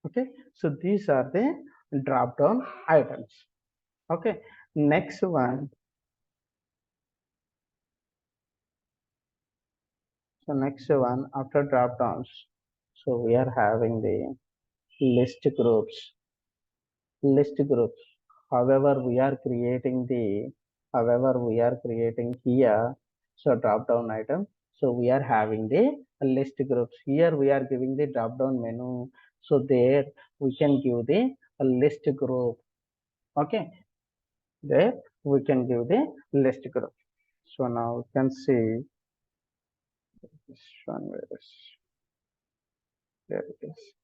Okay, so these are the drop down items. Okay, next one. So next one after drop downs. So we are having the list groups. List groups. However, we are creating here. So drop down item. So we are having the list groups. Here we are giving the drop down menu. So there we can give the list group. Okay, there we can give the list group. So now you can see this one. Where is, there it is.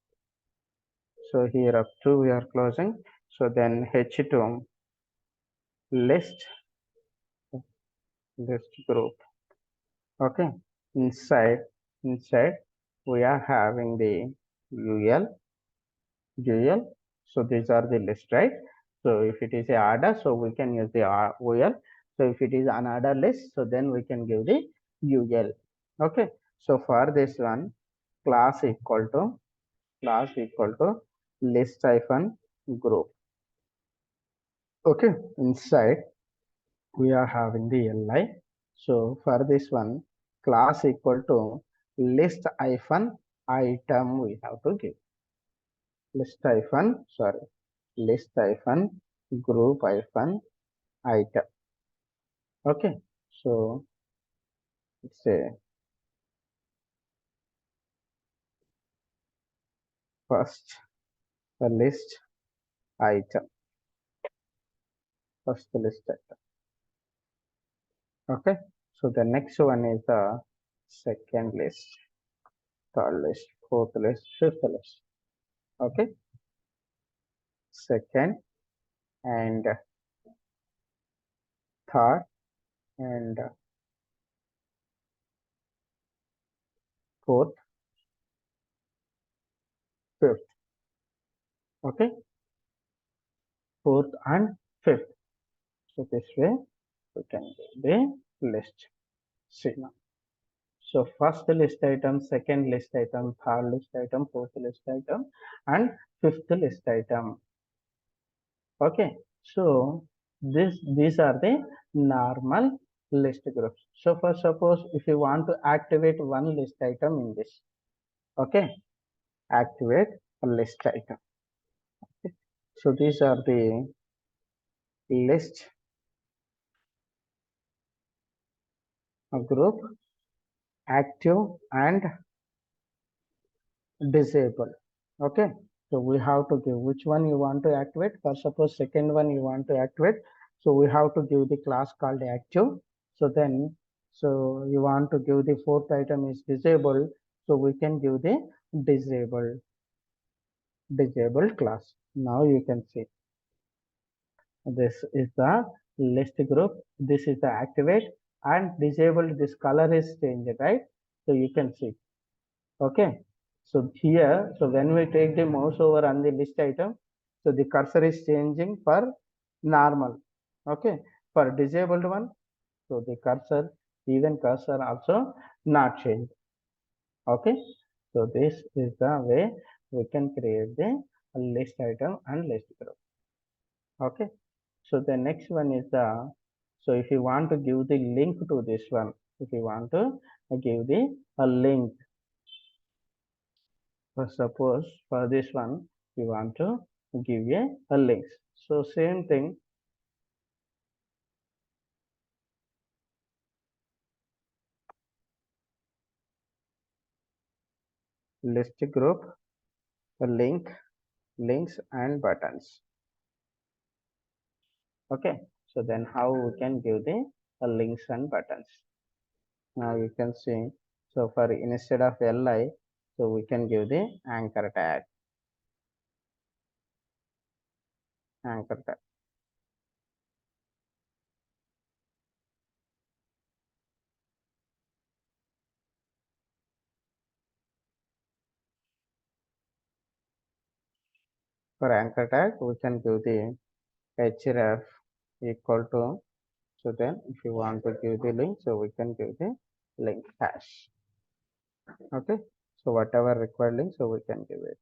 So here up to we are closing. So then H2 list group. Okay, inside we are having the UL. So these are the list, right? So if it is a order, so we can use the UL. So if it is an order list, so then we can give the UL. Okay, so for this one, class equal to list hyphen group. Okay, inside we are having the li. So for this one, class equal to list hyphen item we have to give. List hyphen group hyphen item. Okay, so it's a first the list item, first list item. Okay, so the next one is the second list, third list, fourth list, fifth list. Okay, second and third and fourth, fifth. Okay, fourth and fifth. So this way we can do the list. See now. So first list item, second list item, third list item, fourth list item, and fifth list item. Okay. So these are the normal list groups. So for suppose if you want to activate one list item in this, okay, activate a list item. Okay. So these are the list group active and disable. Okay, so we have to give which one you want to activate. For suppose second one you want to activate, so we have to give the class called active. So then, so you want to give the fourth item is disabled, so we can give the disabled class. Now you can see this is the list group, this is the activate, and disabled, this color is changed, right? So you can see. Okay, so here, so when we take the mouse over on the list item, so the cursor is changing for normal. Okay, for disabled one, so the cursor, even cursor also not changed. Okay, so this is the way we can create the list item and list group. Okay, so the next one is the, so if you want to give the link to this one, if you want to give the a link, for suppose for this one we want to give a link. So same thing, list group, a link, links and buttons. Okay, so then how we can give the links and buttons. Now you can see, so for instead of li, so we can give the anchor tag. Anchor tag. For anchor tag, we can give the href equal to, so then if you want to give the link, so we can give the link hash. Okay, so whatever required link, so we can give it.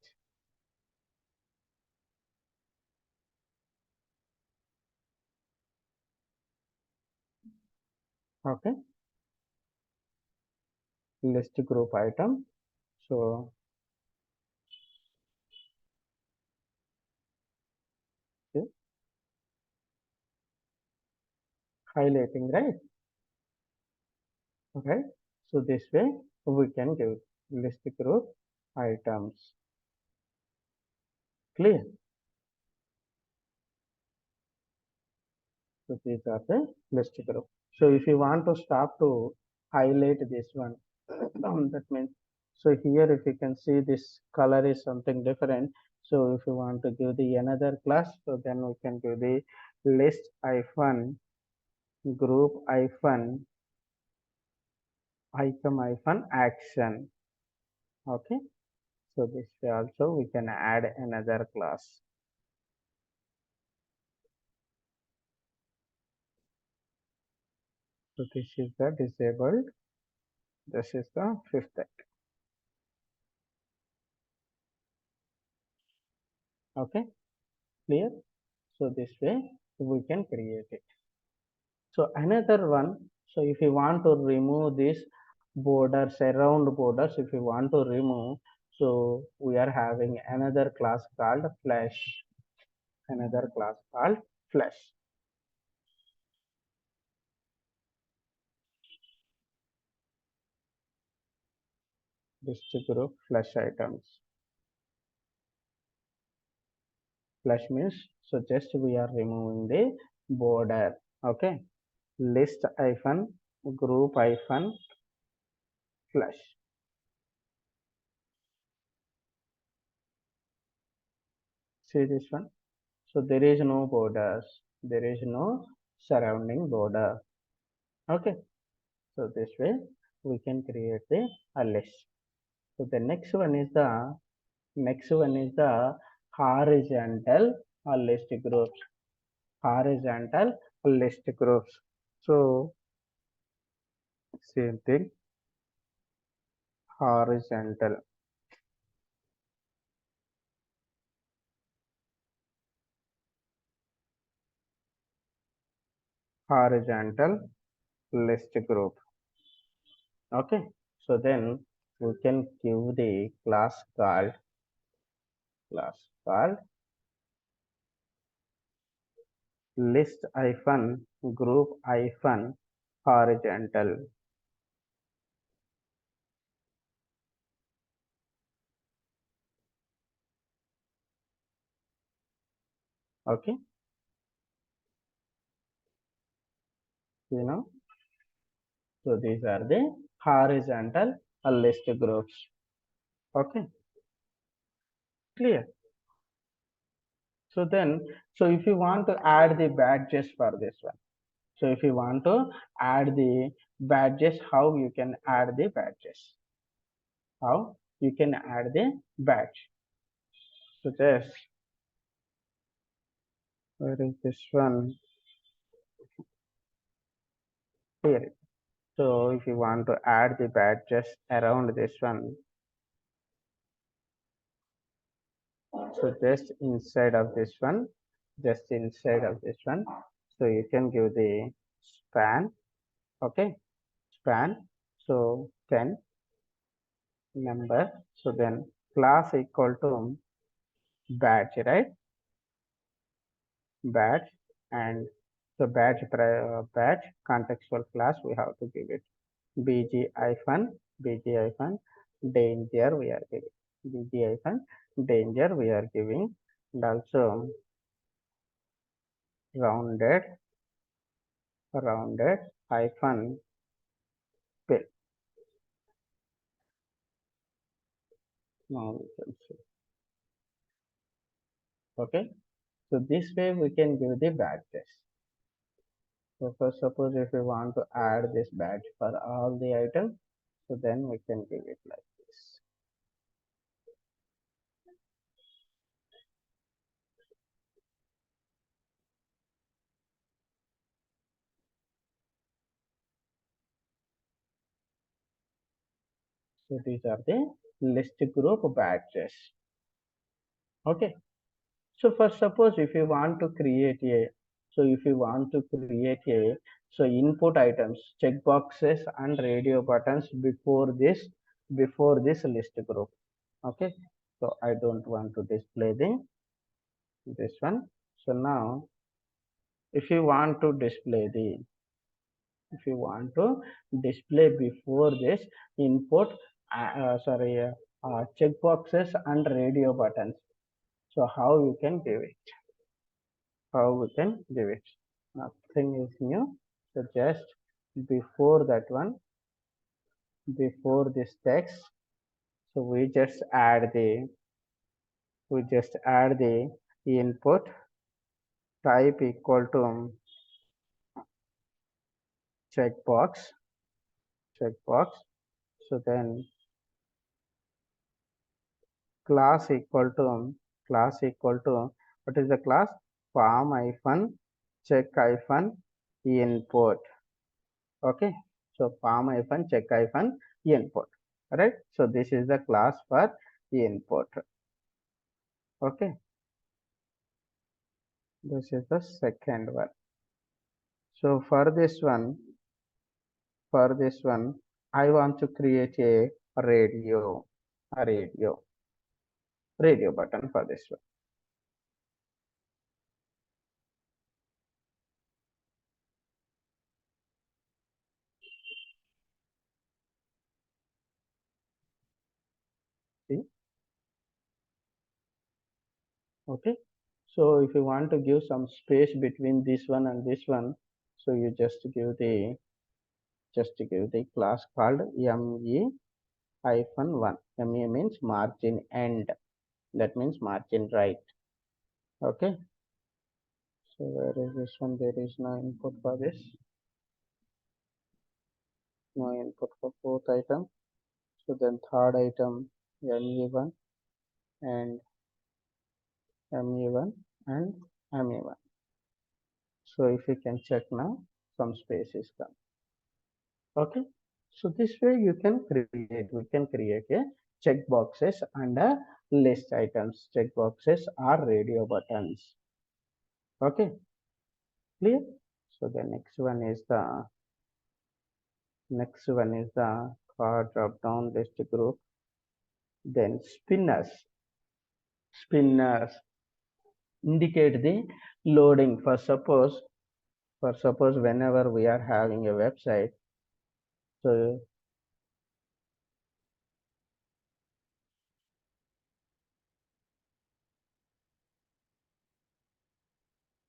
Okay, list group item. So okay, highlighting, right? Okay, so this way we can give list group items. Clear? So these are the list group. So if you want to stop to highlight this one, that means, so here if you can see this color is something different. So if you want to give the another class, so then we can give the list hyphen group hyphen item hyphen action. Okay. So this way also we can add another class. So this is the disabled. This is the fifth item. Okay. Clear? So this way we can create it. So another one, so if you want to remove this borders, around borders, if you want to remove, so we are having another class called flash, another class called flash. This group flash items. Flash means, so just we are removing the border. Okay. List hyphen group hyphen flash. See this one. So there is no borders. There is no surrounding border. Okay. So this way we can create the a list. So the next one is the horizontal list groups. Horizontal list groups. So same thing. Horizontal. Horizontal list group. Okay. So then we can give the class called list hyphen group hyphen horizontal. Okay. You know, so these are the horizontal list groups. Okay, clear. So then, so if you want to add the badges for this one, so if you want to add the badges, how you can add the badges? How you can add the badge? So just, where is this one? Here. So if you want to add the badges around this one, so just inside of this one, just inside of this one, so you can give the span. Okay, span. So 10 number. So then class equal to badge, right? Badge, and so badge contextual class we have to give it bg hyphen danger we are giving bg hyphen danger we are giving, and also rounded hyphen pill. Now we can see. Okay, so this way we can give the badges. So first, suppose if we want to add this badge for all the items, so then we can give it like this. So these are the list group badges. Okay. So first, suppose if you want to create a So if you want to create a, so input items, checkboxes and radio buttons before this list group. Okay. So I don't want to display this one. So now if you want to display the, if you want to display before this input checkboxes and radio buttons, so how you can give it, how we can give it, nothing is new. So just before that one, before this text, so we just add the input type equal to checkbox, checkbox. So then class equal to, class equal to, what is the class? Form hyphen check hyphen input. Okay. So form hyphen check hyphen input. Right. So this is the class for input. Okay. This is the second one. So for this one, I want to create a radio, a radio button for this one. See? Okay. So if you want to give some space between this one and this one, so you just give the class called me hyphen 1. Me means margin end. That means margin right. Okay. So where is this one? There is no input for this. No input for fourth item. So then third item me1 and me1 and me1. So if you can check now, some space is come. Okay. So this way you can create, we can create a checkboxes and a list items. Checkboxes are radio buttons. Okay, clear? So the next one is the card drop down list group. Then spinners indicate the loading. For suppose whenever we are having a website, so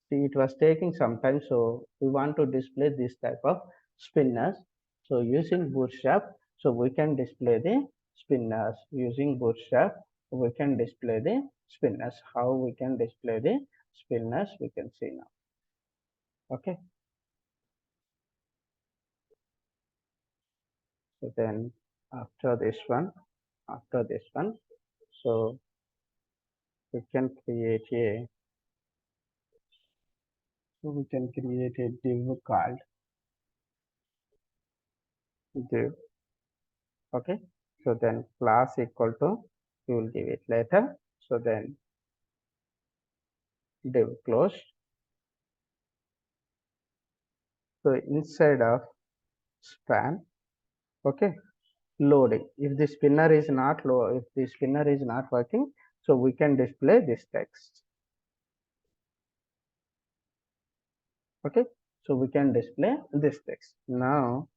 see, it was taking some time, so we want to display this type of spinners. So using Bootstrap, so we can display the spinners. Using Bootstrap, we can display the spinners. How we can display the spinners, we can see now. Okay. So then after this one, so we can create a, so we can create a div called div. Okay. So then class equal to, we will give it later. So then div close. So inside of span, okay, loading. If the spinner is not low, if the spinner is not working, so we can display this text. Okay, so we can display this text. Now,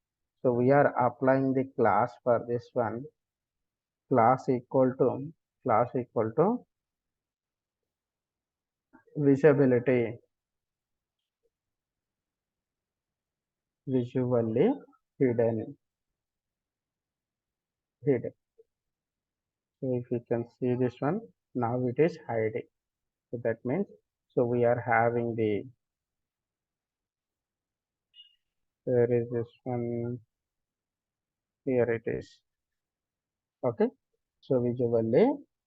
so we are applying the class for this one. Class equal to, class equal to visibility, visually hidden, hidden. So if you can see this one, now it is hiding. So that means, so we are having the, where is this one? Here it is. Okay. So visually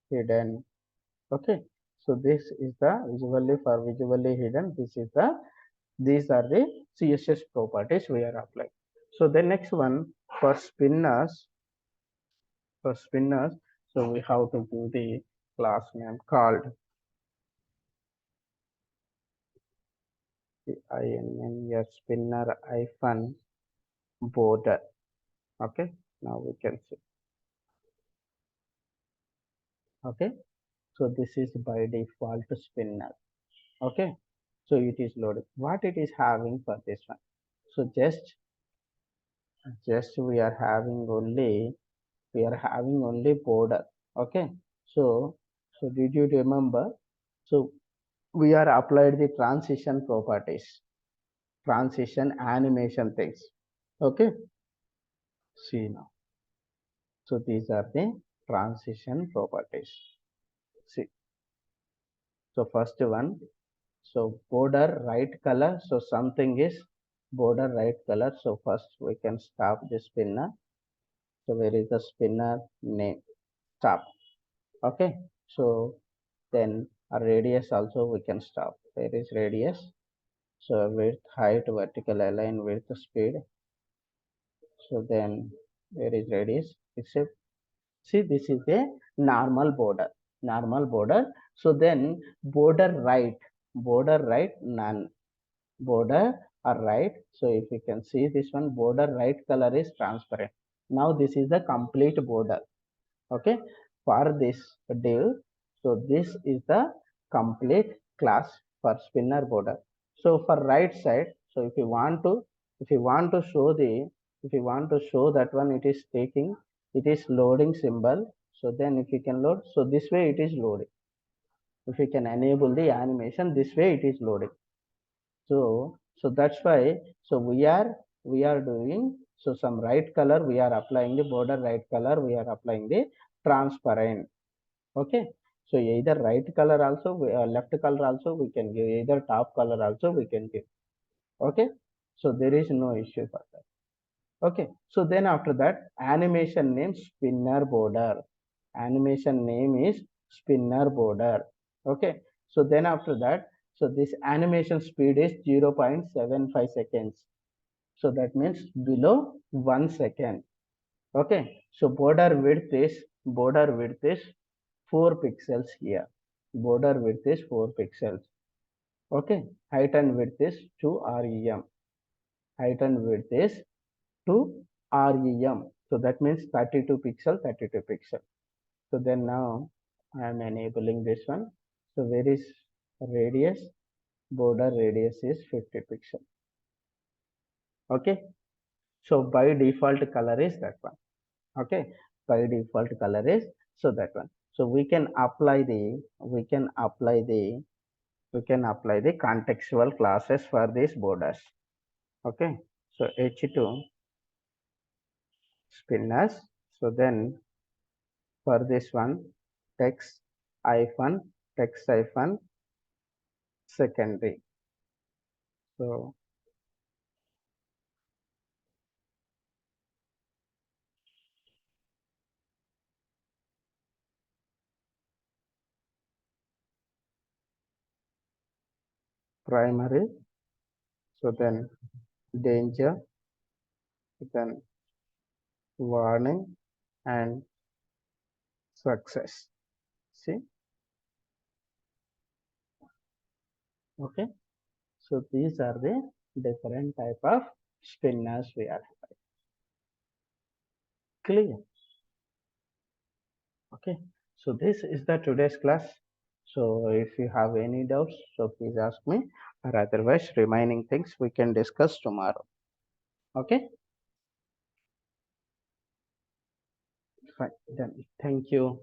hidden. Okay. So this is the visually, for visually hidden. This is the, these are the CSS properties we are applying. So the next one for spinners, for spinners. So we have to do the class name called spinner spinner hyphen border. Okay, now we can see. Okay, so this is by default spinner. Okay, so it is loaded. What it is having for this one? So just we are having only border. Okay, so did you remember? So we are applied the transition properties, transition animation things. Okay, see now. So these are the transition properties. See, so first one, so border right color. So something is border right color. So first we can stop the spinner. So where is the spinner name? Stop. Okay. So then a radius also we can stop. Where is radius? So width, height, vertical align, width, speed. So then where is radius? Except see this is a normal border. Normal border. So then border right none. Border are right. So if you can see this one border right color is transparent. Now this is the complete border. Okay, for this div. So this is the complete class for spinner border. So for right side, so if you want to show the if you want to show that one it is taking it is loading symbol. So then if you can load, so this way it is loading. If you can enable the animation, this way it is loading. So that's why we are doing so some right color we are applying the border right color we are applying the transparent. Okay, so either right color also left color also we can give, either top color also we can give. Okay, so there is no issue for that. Okay, so then after that animation name spinner border, animation name is spinner border. Okay, so then after that, so this animation speed is 0.75 seconds. So that means below 1 second. Okay, so border width is 4 pixels here. Border width is 4 pixels. Okay, height and width is 2 rem. Height and width is 2 rem. So that means 32 pixel, 32 pixel. So then now I am enabling this one. So where is radius? Border radius is 50 pixel. Okay, so by default color is that one. Okay, by default color is so that one. So we can apply the contextual classes for these borders. Okay, so h2 spinners. So then for this one text hyphen secondary. So primary. So then danger, then warning and success. See, okay. So these are the different type of spinners we are clear. Okay. So this is the today's class. So if you have any doubts, so please ask me, or otherwise remaining things we can discuss tomorrow. Okay. Fine. Then thank you.